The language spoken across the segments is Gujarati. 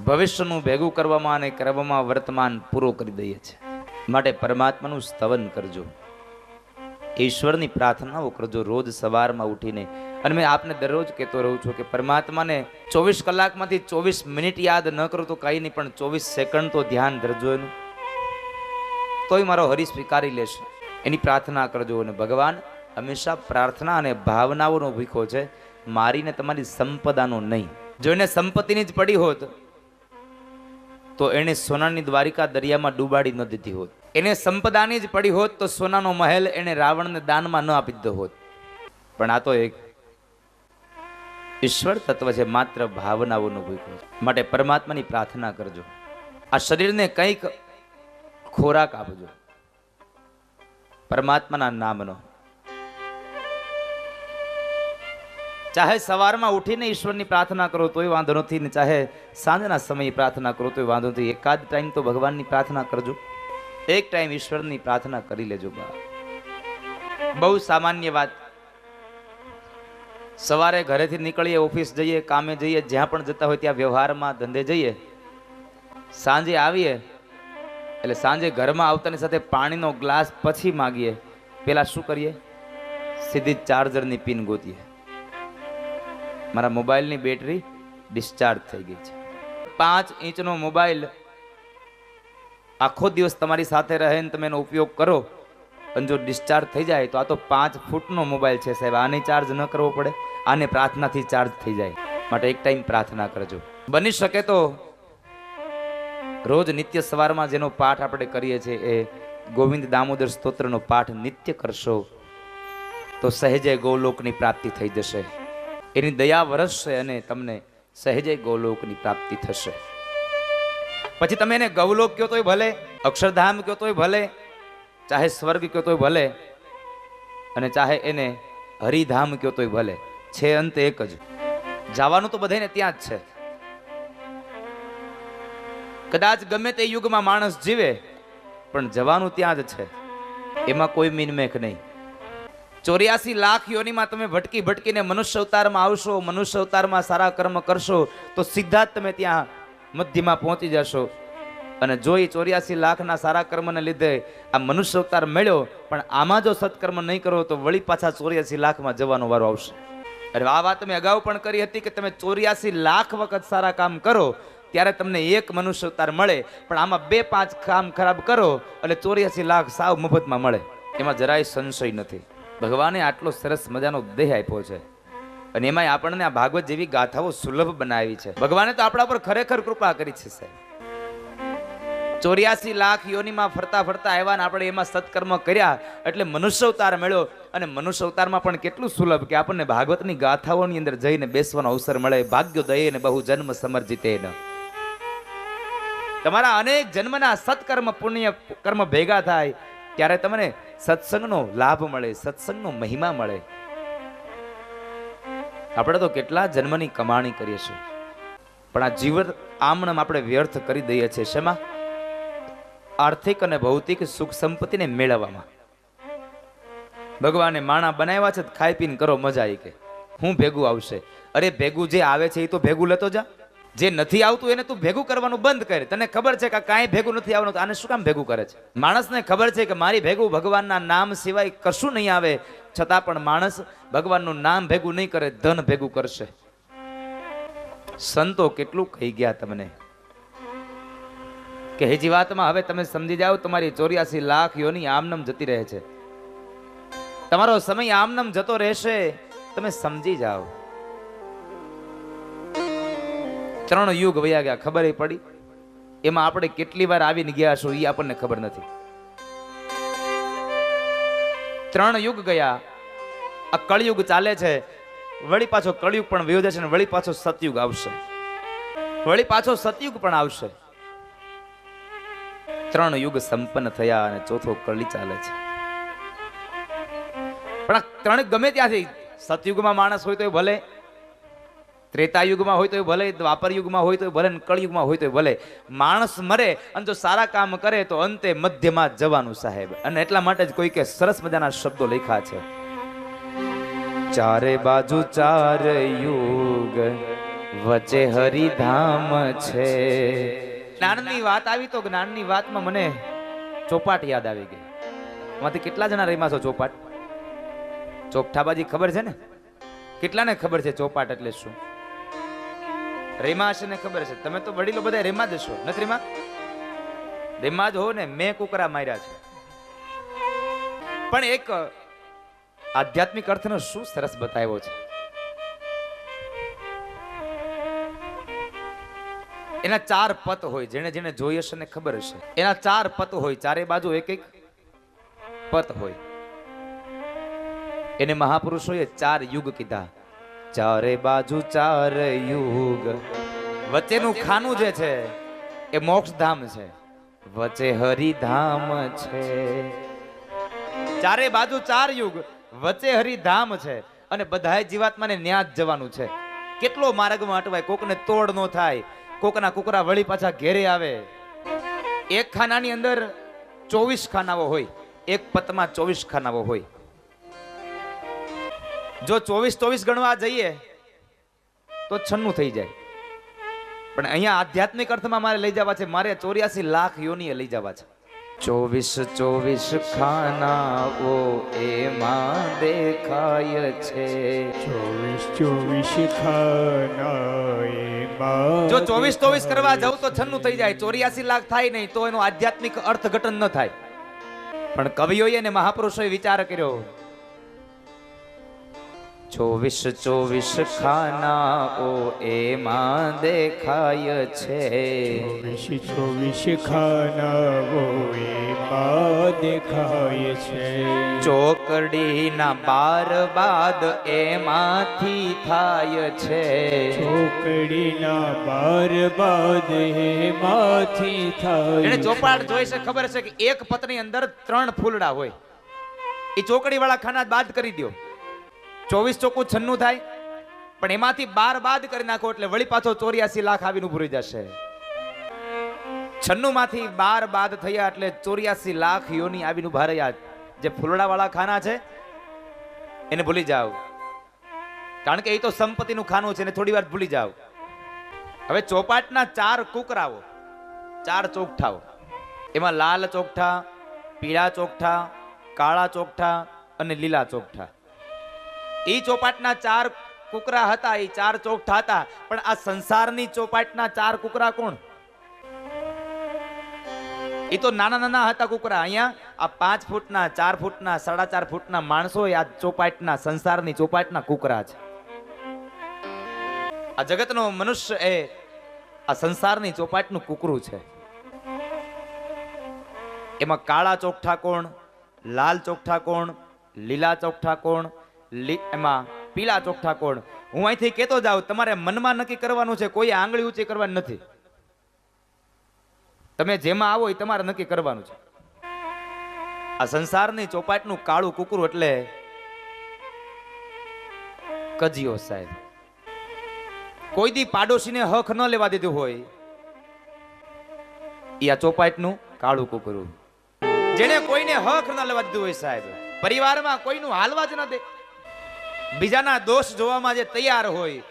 ભવિષ્યનું ભેગું કરવામાં અને કરવામાં વર્તમાન પૂરો કરી દઈએ છીએ. માટે પરમાત્માનું સ્તવન કરજો, ઈશ્વરની પ્રાર્થનાઓ કરજો રોજ સવારમાં ઉઠીને. અને મેં આપને દરરોજ કહેતો રહું છું કે પરમાત્માને 24 કલાકમાંથી 24 મિનિટ યાદ ન કરો તો કંઈ નહીં, પણ 24 સેકન્ડ તો ધ્યાન ધરજો એનું, તોય મારો હરિ સ્વીકારી લેશે. એની પ્રાર્થના કરજો. અને ભગવાન હંમેશા પ્રાર્થના અને ભાવનાઓનો ભૂખો છે, મારીને તમારી સંપદાનો નહીં. જો એને સંપત્તિની જ પડી હોત તો એને સોનાની દ્વારિકા દરિયામાં ડૂબાડી ન દીધી હોત. એને સંપદાની જ પડી હોત તો સોનાનો મહેલ એને રાવણને દાનમાં ન આપી દીધો હોત. પણ આ તો એક ઈશ્વર તત્વ છે, માત્ર ભાવનાઓનો ભૂખો છે. માટે પરમાત્માની પ્રાર્થના કરજો. આ શરીરને કંઈક ખોરાક આપજો પરમાત્માના નામનો. ચાહે સવારમાં ઉઠીને ઈશ્વરની પ્રાર્થના કરો તોય વાંધો નથી, ને ચાહે સાંજના સમયે પ્રાર્થના કરો તોય વાંધો નથી. એકાદ ટાઈમ તો ભગવાનની પ્રાર્થના કરજો, એક ટાઈમ ઈશ્વરની પ્રાર્થના કરી લેજો. બહુ સામાન્ય વાત. સવારે ઘરેથી નીકળીએ, ઓફિસ જઈએ, કામે જઈએ, જ્યાં પણ જતા હોય ત્યાં વ્યવહારમાં ધંધે જઈએ, સાંજે આવીએ એટલે સાંજે ઘરમાં આવતાની સાથે પાણીનો ગ્લાસ પછી માગીએ, પેલા શું કરીએ? સીધી ચાર્જરની પિન ગોતીએ. મારા મોબાઈલની બેટરી ડિસ્ચાર્જ થઈ ગઈ છે. 5 ઇંચનો મોબાઈલ આખો દિવસ તમારી સાથે રહે ને તમે એનો ઉપયોગ કરો, અને જો ડિસ્ચાર્જ થઈ જાય તો આ તો 5 ફૂટનો મોબાઈલ છે સાહેબ, આને ચાર્જ ન કરવો પડે, આને પ્રાર્થનાથી ચાર્જ થઈ જાય. માટે એક ટાઈમ પ્રાર્થના કરજો. બની શકે તો રોજ નિત્ય સવારમાં જેનો પાઠ આપણે કરીએ છીએ એ ગોવિંદ દામોદર સ્તોત્રનો પાઠ નિત્ય કરશો તો સહેજે ગૌલોકની પ્રાપ્તિ થઈ જશે. એની દયા વરસશે અને તમને સહેજે ગૌલોકની પ્રાપ્તિ થશે. પછી તમે એને ગૌલોક કહો તોય ભલે, અક્ષરધામ કહો તોય ભલે, ચાહે સ્વર્ગ કહો તોય ભલે, અને ચાહે એને હરિધામ કહો તોય ભલે, છે અંત એક જ. જવાનું તો બધાને ત્યાં જ છે. કદાચ ગમે તે યુગમાં માણસ જીવે પણ જવાનું ત્યાં જ છે, એમાં કોઈ મિનમેક નહીં. 84 લાખ યોનીમાં તમે ભટકી ભટકીને મનુષ્ય અવતારમાં આવશો, મનુષ્ય અવતારમાં સારા કર્મ કરશો તો સીધા જ તમે ત્યાં મધ્યમાં પહોંચી જશો. અને જો એ 84 લાખના સારા કર્મને લીધે આ મનુષ્ય અવતાર મળ્યો, પણ આમાં જો સત્કર્મ નહીં કરો તો વળી પાછા 84 લાખમાં જવાનો વારો આવશે. અરે આ વાત મેં અગાઉ પણ કરી હતી કે તમે 84 લાખ વખત સારા કામ કરો ત્યારે તમને એક મનુષ્ય અવતાર મળે, પણ આમાં 2-5 કામ ખરાબ કરો એટલે 84 લાખ સાવ મફતમાં મળે. એમાં જરાય સંશય નથી. ભગવાને આટલો સરસ મજાનો દેહ આપ્યો છે, અને એમાંય આપણને આ ભાગવત જેવી ગાથાઓ સુલભ બનાવી છે. ભગવાને તો આપણા પર ખરેખર કૃપા કરી છે સાહેબ. 84 લાખ યોનીમાં ફરતા ફરતા આવ્યા ને આપણે એમાં સત્કર્મ કર્યા એટલે મનુષ્ય અવતાર મળ્યો. અને મનુષ્ય અવતારમાં પણ કેટલું સુલભ કે આપણને ભાગવતની ગાથાઓની અંદર જઈને બેસવાનો અવસર મળે. ભાગ્યોદયે ને બહુ જન્મ સમર્જિતેન. તમારા અનેક જન્મના સત્કર્મ પુણ્ય કર્મ ભેગા થાય ત્યારે તમને સત્સંગનો લાભ મળે, સત્સંગનો મહિમા મળે. આપણે તો કેટલા જન્મની કમાણી કરીએ છીએ, પણ આ જીવન આમણમ આપણે વ્યર્થ કરી દઈએ છીએ. શેમાં? આર્થિક અને ભૌતિક સુખ સંપત્તિને મેળવવામાં. ભગવાને માણા બનાવ્યા છે, ખાઈ પીને કરો મજા આવી કે હું ભેગું આવશે. અરે ભેગું જે આવે છે એ તો ભેગું લેતો જા, જે નથી આવતું એને તું ભેગું કરવાનું બંધ કરે. તને ખબર છે કે કાંઈ ભેગું નથી આવવાનું, આને શું કામ ભેગું કરે છે? માણસને ખબર છે કે મારી ભેગું ભગવાનના નામ સિવાય કશું નહીં આવે, છતાં પણ માણસ ભગવાનનું નામ ભેગું નહીં કરે, ધન ભેગું કરશે. સંતો કેટલું કહી ગયા તમને કે હજી વાતમાં હવે તમે સમજી જાઓ, તમારી 84 લાખ યોની આમનમ જતી રહે છે, તમારો સમય આમનમ જતો રહેશે, તમે સમજી જાઓ. 3 યુગ વયા ગયા, ખબર પડી? એમાં આપણે કેટલી વાર આવીને ગયા છો એ આપણને ખબર નથી. 3 યુગ ગયા. આ કળયુગ ચાલે છે, વળી પાછો કળયુગ પણ વયો જશે ને વળી પાછો સતયુગ આવશે, વળી પાછો સતયુગ પણ આવશે. 3 યુગ સંપન્ન થયા અને ચોથો કળી ચાલે છે. પણ આ 3 ગમે ત્યાંથી, સતયુગમાં માણસ હોય તો ભલે, ત્રેતાયુગમાં હોય તો ભલે, દ્વાપર યુગમાં હોય તો ભલે, કળયુગમાં હોય તો ભલે, માણસ મરે અને જો સારા કામ કરે તો અંતે મધ્યમાં જવાનું સાહેબ. અને એટલા માટે જ કોઈ કે સરસ મજાના શબ્દો લખ્યા છે, ચારે બાજુ 4 યુગ વચ્ચે હરિધામ છે. જ્ઞાનની વાત આવી તો જ્ઞાનની વાતમાં મને ચોપાટ યાદ આવી ગઈ. એમાંથી કેટલા જણા રમ્યા છો ચોપાટ? ચોકઠાબાજી ખબર છે ને? કેટલાને ખબર છે ચોપાટ એટલે શું? રેમા હશે ને ખબર છે. તમે તો વડીલો બધા રેમા જ હશો, નથી રેમા? રેમા જ હો ને. મેં કુકરા માર્યા છે. પણ એક આધ્યાત્મિક અર્થનો શું સરસ બતાવ્યો છે. એના 4 પત હોય. જેને જેને જોઈ હશે ને ખબર હશે. એના 4 પત હોય, ચારે બાજુ એક એક પત હોય. એને મહાપુરુષોએ 4 યુગ કીધા. ચારે બાજુ 4 યુગ. વચ્ચેનું ખાનું જે છે એ મોક્ષધામ છે. વચ્ચે હરિધામ છે. ચારે બાજુ 4 યુગ, વચ્ચે હરિધામ છે. અને બધાય જીવાત્માને ન્યા જ જવાનું છે. કેટલો માર્ગમાં અટવાય, કોકને તોડ નો થાય, કોકના કુકરા વળી પાછા ઘેરે આવે. એક ખાનાની અંદર 24 ખાનાઓ હોય. એક પતમાં 24 ખાનાઓ હોય. જો 24 ગણવા જઈએ તો 96 થઈ જાય. પણ અહીંયા આધ્યાત્મિક અર્થમાં મારે લઈ જવા છે. મારે 84 લાખ યોનીએ લઈ જવા છે. 24 ખાનાઓ એમાં દેખાય છે. 24 ખાના એમાં. જો 24 કરવા જાવ તો 96 થઈ જાય. 84 લાખ થાય નહીં તો એનો આધ્યાત્મિક અર્થઘટન ન થાય. પણ કવિઓએ અને મહાપુરુષોએ વિચાર કર્યો. 24 ખાનાઓ એમાં દેખાય છે. 24 ખાનાઓ એમાં દેખાય છે. ચોકડીના 12 બાદ એમાંથી થાય છે. ચોકડીના 12 બાદ એમાંથી થાય. એને ચોપાટ જોઈ છે, ખબર છે કે એક પતની અંદર 3 ફૂલડા હોય. એ ચોકડી વાળા ખાના બાદ કરી દો. 24 ચોખ્ખું 96 થાય. પણ એમાંથી 12 બાદ કરી નાખો એટલે વળી પાછો 84 લાખ આવીને ઉભું રહી જશે. 96 માંથી 12 બાદ થયા એટલે 84 લાખ યોની આવીને ઉભા રહ્યા. જે ફૂલડા વાળા ખાના છે એને ભૂલી જાઓ, કારણ કે એ તો સંપત્તિનું ખાનું છે. એને થોડી વાર ભૂલી જાઓ. હવે ચોપાટના 4 કુકરાઓ, 4 ચોકઠાઓ. એમાં લાલ ચોકઠા, પીળા ચોકઠા, કાળા ચોકઠા અને લીલા ચોકઠા. એ ચોપાટના 4 કુકરા હતા. એ 4 ચોકઠા હતા. પણ આ સંસારની ચોપાટના 4 કુકરા કોણ? એ તો નાના નાના હતા કુકરા. અહીંયા આ 5 ફૂટના, 4 ફૂટના, 4.5 ફૂટના માણસો આ ચોપાટના, સંસારની ચોપાટના કુકરા છે. આ જગતનો મનુષ્ય એ આ સંસારની ચોપાટનું કુકરું છે. એમાં કાળા ચોકઠા કોણ, લાલ ચોકઠા કોણ, લીલા ચોકઠા કોણ, એમાં પીળા ચોકઠા કોણ? હું અહીંથી કહેતો જાઉં, તમારે મનમાં નક્કી કરવાનું છે. કોઈ આંગળી ઊંચી કરવાની નથી. તમે જેમાં આવો એ તમારે નક્કી કરવાનું છે. આ સંસારની ચોપાટનું કાળું કુકરું એટલે કજિયો સાહેબ. કોઈ દી પાડોશીને હક ન લેવા દીધું હોય એ આ ચોપાટનું કાળું કુકરું. જેને કોઈને હક ન લેવા દીધું હોય સાહેબ, પરિવારમાં કોઈનું હાલવા જ ન દે, બીજાના દોષ જોવામાં જે તૈયાર હોય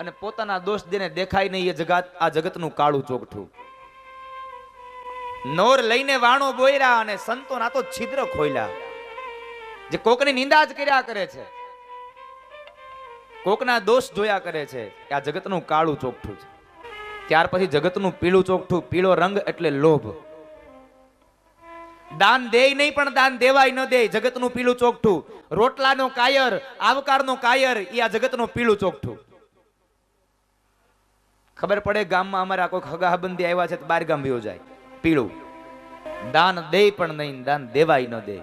અને પોતાના દોષ જેને દેખાય નહીં એ જગત, આ જગતનું કાળું ચોકઠું. નોર લઈને વાણો બોયરા અને સંતોના તો છિદ્ર ખોલ્યા. જે કોકની નિંદા જ કર્યા કરે છે, કોકના દોષ જોયા કરે છે, આ જગતનું કાળું ચોકઠું છે. ત્યાર પછી જગતનું પીળું ચોકઠું. પીળો રંગ એટલે લોભ. દાન દેય નહીં પણ દાન દેવાય ન દે. જગતનું પીળું ચોકઠું. રોટલાનો કાયર, આવકારનો કાયર, એ આ જગતનું પીળું ચોકઠું. ખબર પડે ગામમાં અમારા કોઈ હગાહબંધી આવ્યા છે તો 12 ગામ વયો જાય. પીળું. દાન દે પણ નહીં, દાન દેવાય ન દે.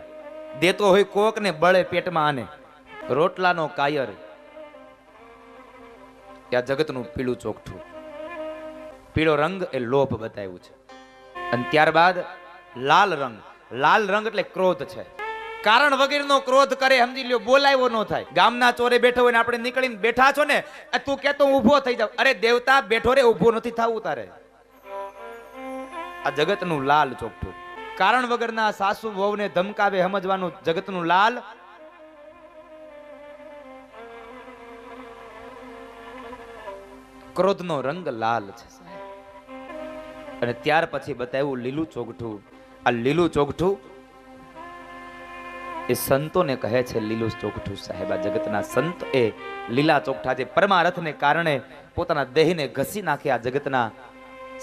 દેતો હોય કોક ને બળે પેટમાં. આને રોટલાનો કાયર, એ આ જગતનું પીળું ચોકઠું. પીળો રંગ એ લોભ બતાવ્યું છે. અને ત્યારબાદ લાલ રંગ. લાલ રંગ એટલે ક્રોધ છે. કારણ વગરનો ક્રોધ કરે, સમજી લ્યો, બોલાવ્યો ન થાય. ગામના ચોરે બેઠો હોય ને આપણે નીકળીને બેઠા છો ને, તું કેતો ઊભો થઈ જાવ. અરે દેવતા બેઠો રે, ઊભો નથી થવું તારે. આ જગતનું લાલ ચોકઠું. કારણ વગરના સાસુ વહુને ધમકાવે સમજવાનું જગતનું લાલ. ક્રોધનો રંગ લાલ છે સાહેબ. અને ત્યાર પછી બતાવ્યું લીલું ચોગઠું. આ લીલું ચોગઠું એ સંતોને કહે છે લીલું ચોગઠું સાહેબ. આ જગતના સંત એ લીલા ચોગઠા જે પરમાર્થને કારણે પોતાના દેહને ઘસી નાખે આ જગતના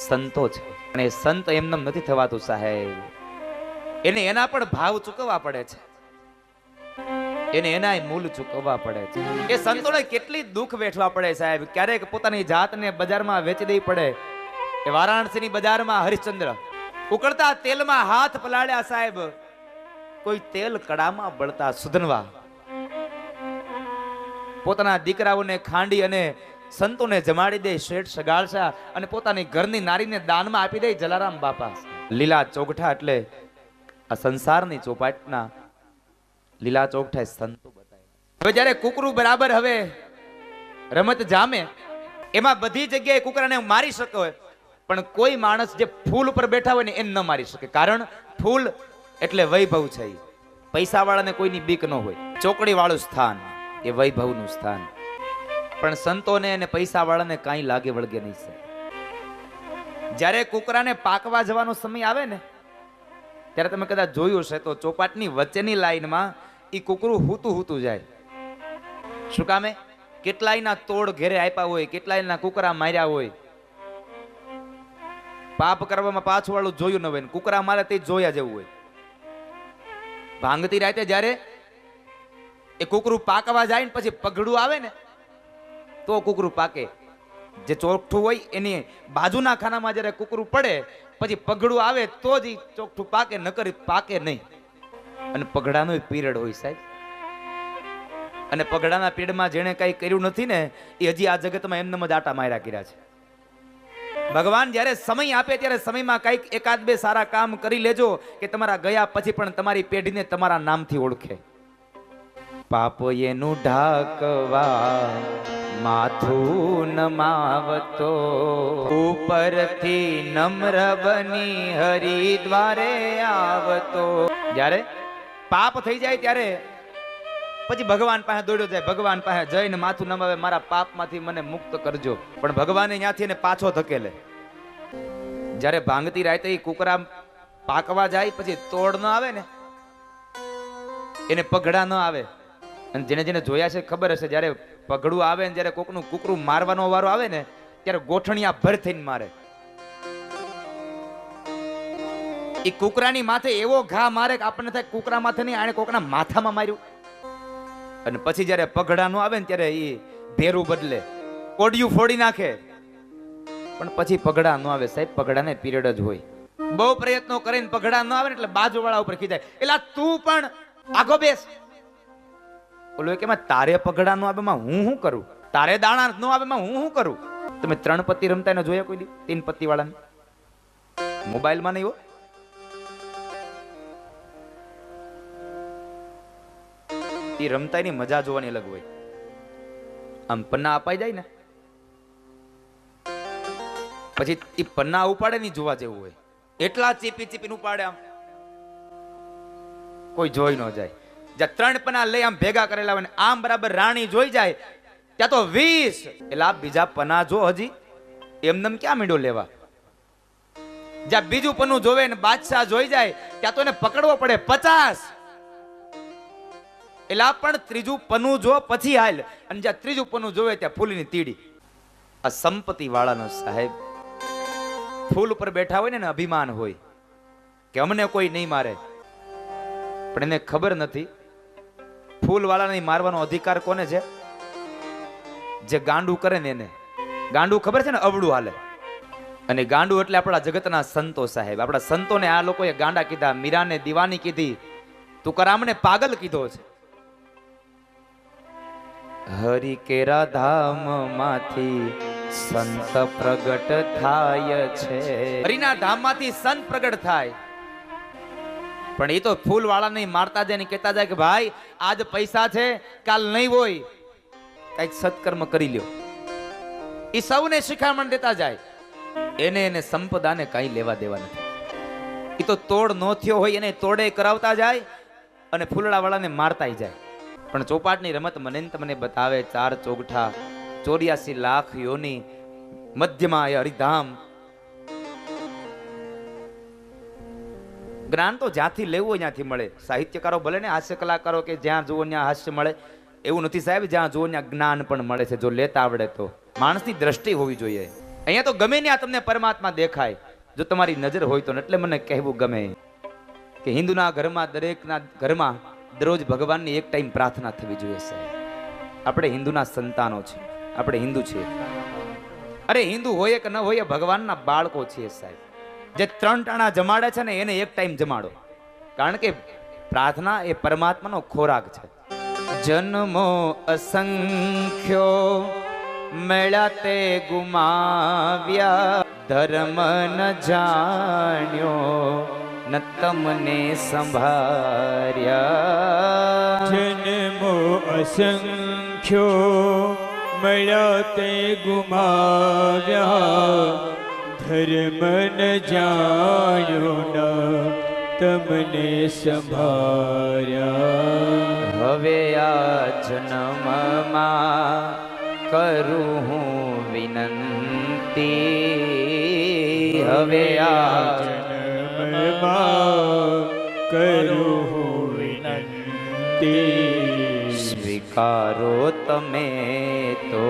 સંતો છે. અને એ સંત એમનેમ નથી થવાતું સાહેબ. એને એના પણ ભાવ ચૂકવવા પડે છે. એને એનાય મૂલ ચૂકવવા પડે છે. એ સંતોને કેટલી દુઃખ વેઠવા પડે સાહેબ. ક્યારેક પોતાની જાતને બજારમાં વેચી દેવી પડે. એ વારાણસીની બજારમાં હરિશ્ચંદ્ર ઉકળતા તેલમાં હાથ પલાળ્યા સાહેબ. કોઈ તેલ કડામાં બળતા સુધનવા પોતાના દીકરાઓને ખાંડી અને સંતોને જમાડી દે શેઠ સગાળશા અને પોતાની ઘરની નારીને દાનમાં આપી દે જલારામ બાપા. લીલા ચોગઠા એટલે આ સંસારની ચોપાટના લીલા ચોગઠા સંતો બતાવ્યા. હવે જ્યારે કુકરું બરાબર હવે રમત જામે એમાં બધી જગ્યાએ કુકરાને મારી શકે પણ કોઈ માણસ જે ફૂલ ઉપર બેઠા હોય ને એને ન મારી શકે. કારણ ફૂલ એટલે વૈભવ છે. પૈસા વાળાને કોઈની બીક ન હોય. ચોકડી વાળું સ્થાન એ વૈભવનું સ્થાન. પણ સંતોને અને પૈસા વાળાને કાંઈ લાગે વળગે નહીં છે. જ્યારે કુકરાને પાકવા જવાનો સમય આવે ને ત્યારે તમે કદાચ જોયું હશે તો ચોપાટની વચ્ચેની લાઈનમાં એ કુકરું હૂતું જાય. શું કામે? કેટલાયના તોડ ઘેરે આપ્યા હોય, કેટલાયના કુકરા માર્યા હોય. પાપ કરવામાં પાછું વાળું જોયું ન હોય ને કુકરા મારે તે જોયા જેવું હોય. ભાંગતી રાતે જ્યારે એ કુકરું પાકવા જાય ને પછી પગડું આવે ને તો કુકરું પાકે. જે ચોકઠું હોય એની બાજુના ખાનામાં જ્યારે કુકરું પડે પછી પગડું આવે તો જ ચોકઠું પાકે, નકર પાકે નહીં. અને પગડાનો પીરિયડ હોય સાહેબ. અને પગડાના પીરિયડમાં જેણે કઈ કર્યું નથી ને એ હજી આ જગતમાં એમને જ આટા માર્યા કર્યા છે. ભગવાન જ્યારે સમય આપે ત્યારે સમયમાં કઈક એકાદ બે સારા કામ કરી લેજો કે તમારા ગયા પછી પણ તમારી પેઢીને તમારા નામથી ઓળખે. પાપ એનું ઢાકવા માથું નમાવતો ઉપરથી નમ્ર બની હરિદ્વારે આવતો. જ્યારે પાપ થઈ જાય ત્યારે પછી ભગવાન પાસે દોડ્યો જાય. ભગવાન પાસે જઈને માથું નમાવે, મારા પાપમાંથી મને મુક્ત કરજો. પણ ભગવાને ત્યાંથી એને પાછો ધકેલે. જ્યારે ભાંગતી રાતે કુકરા પાકવા જાય પછી તોડ ન આવે ને એને પગડા ન આવે. અને જેને જેને જોયા છે ખબર હશે જ્યારે પગડું આવે ને જ્યારે કોકનું કુકરું મારવાનો વારો આવે ને ત્યારે ગોઠણિયા ભર થઈને મારે. એ કુકરાની માથે એવો ઘા મારે કે આપણને થાય કુકરા માથે નહીં, આણે કોકના માથામાં માર્યું. અને પછી જ્યારે પગડા નો આવે ને ત્યારે એ ભેરું બદલે, કોડિયું ફોડી નાખે. પણ પછી પગડા નો આવે સાહેબ. પગડાને પીરિયડ જ હોય. બહુ પ્રયત્નો કરીને પગડા ન આવે ને એટલે બાજુવાળા ઉપર ખીજાય, એલા તું પણ આગો બેસ. ઓલો કે તારે પગડા નો આવે માં હું શું કરું? તારે દાણા નો આવે માં હું શું કરું? તમે 3 પત્તી રમતા ને જોયા કોઈ દી? 3 પત્તી વાળાને મોબાઈલમાં નહીં હો. એ રમતા ની મજા જોવાની અલગ હોય. આમ પન્ના અપાઈ જાય ને પછી એ પન્ના ઉપાડે ની જોવા જેવું હોય. એટલા ચીપી ચીપીને ઉપાડે આમ કોઈ જોઈ ન જાય. જ્યાં 3 પન્ના લઈ આમ ભેગા કરેલા હોય ને આમ બરાબર રાણી જોઈ જાય ત્યાં તો 20. એટલે આ બીજા પન્ના જો હજી એમને ક્યાં મીંડો લેવા. જ્યાં બીજું પન્નું જોવે ને બાદશાહ જોઈ જાય ત્યાં તો એને પકડવો પડે 50. એટલે પણ ત્રીજું પન્નું જો પછી હાલ. અને જ્યાં ત્રીજું પન્નું જોવે ત્યાં ફૂલની તીડી. આ સંપત્તિ વાળાનો સાહેબ. ફૂલ ઉપર બેઠા હોય ને અભિમાન હોય કે અમને કોઈ નહીં મારે. પણ એને ખબર નથી ફૂલ વાળાને મારવાનો અધિકાર કોને છે? જે ગાંડું કરે ને એને. ગાંડું ખબર છે ને અવળું હાલે. અને ગાંડું એટલે આપણા જગતના સંતો સાહેબ. આપણા સંતોને આ લોકોએ ગાંડા કીધા, મીરાને દીવાની કીધી, તુકારામને પાગલ કીધો છે. હરિ કેરા ધામ માંથી સંત પ્રગટ થાય છે. હરિના ધામ માંથી સંત પ્રગટ થાય. પણ એ તો ફૂલ વાળા નહીં મારતા જાય ને કહેતા જાય કે ભાઈ આજ પૈસા છે કાલ નહીં હોય, કઈક સત્કર્મ કરી લ્યો. એ સૌને શિખામણ દેતા જાય. એને સંપદાને કઈ લેવા દેવા નથી. એ તો તોડ નો થયો હોય એને તોડે કરાવતા જાય અને ફૂલડા વાળાને મારતા જાય. પણ ચોપાટની રમત મને બતાવે 4 ચોગઠા 84 લાખ યોની મધ્યમાં એ હરિધામ. જ્ઞાન તો જ્યાંથી લેવું હોય ત્યાંથી મળે. સાહિત્યકારો ભલે ને હાસ્ય કલાકારો કે જ્યાં જુઓ ત્યાં હાસ્ય મળે એવું નથી સાહેબ. જ્યાં જુઓ ત્યાં જ્ઞાન પણ મળે છે, જો લેતા આવડે તો. માણસની દ્રષ્ટિ હોવી જોઈએ. અહીંયા તો ગમે ત્યાં તમને પરમાત્મા દેખાય જો તમારી નજર હોય તો. એટલે મને કહેવું ગમે કે હિન્દુના ઘરમાં, દરેકના ઘરમાં દરરોજ ભગવાનની એક ટાઈમ પ્રાર્થના થવી જોઈએ સાહેબ. આપણે હિન્દુના સંતાનો છીએ, આપણે હિન્દુ છીએ. અરે હિન્દુ હોય કે ન હોય, ભગવાનના બાળકો છીએ સાહેબ. જે 3 ટાણા જમાડે છે ને એને એક ટાઈમ જમાડો, કારણ કે પ્રાર્થના એ પરમાત્માનો ખોરાક છે. જન્મો અસંખ્યો મળ્યા તે ગુમાવ્યા, ધર્મ ન જાણ્યો ન તમને સંભાર્યા. જન્મો અસંખ્યો મળ્યા તે ગુમાવ્યા, ધર્મ ન જાણ્યો ન તમને સંભાર્યા. હવે આ જન્મમાં કરું હું વિનંતી, હવે આ જન્મમાં કરું હું વિનંતી. સ્વીકારો તમે તો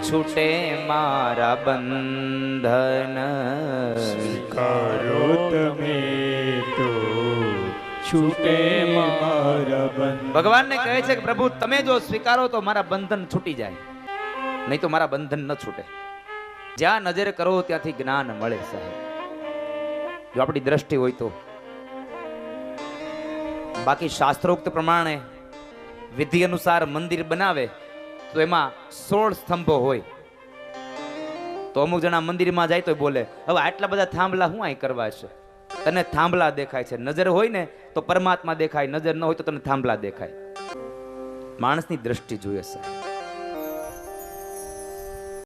છૂટે મારા બંધન, સ્વીકારો તમે તો છૂટે મારા બંધન. ભગવાનને કહે છે કે પ્રભુ તમે જો સ્વીકારો તો મારા બંધન છૂટી જાય, નહીં તો મારા બંધન ન છૂટે. જ્યાં નજર કરો ત્યાંથી જ્ઞાન મળે સાહેબ, જો આપણી દ્રષ્ટિ હોય તો. બાકી શાસ્ત્રોક્ત પ્રમાણે વિધિ અનુસાર મંદિર બનાવે તો એમાં 16 સ્તંભો હોય. તો અમુક જણા મંદિરમાં જાય તો બોલે હવે આટલા બધા થાંભલા શું અહીં કરવા છે? તને થાંભલા દેખાય છે, નજર હોય ને તો પરમાત્મા દેખાય, નજર ન હોય તો તને થાંભલા દેખાય. માણસની દ્રષ્ટિ જોઈએ સાહેબ.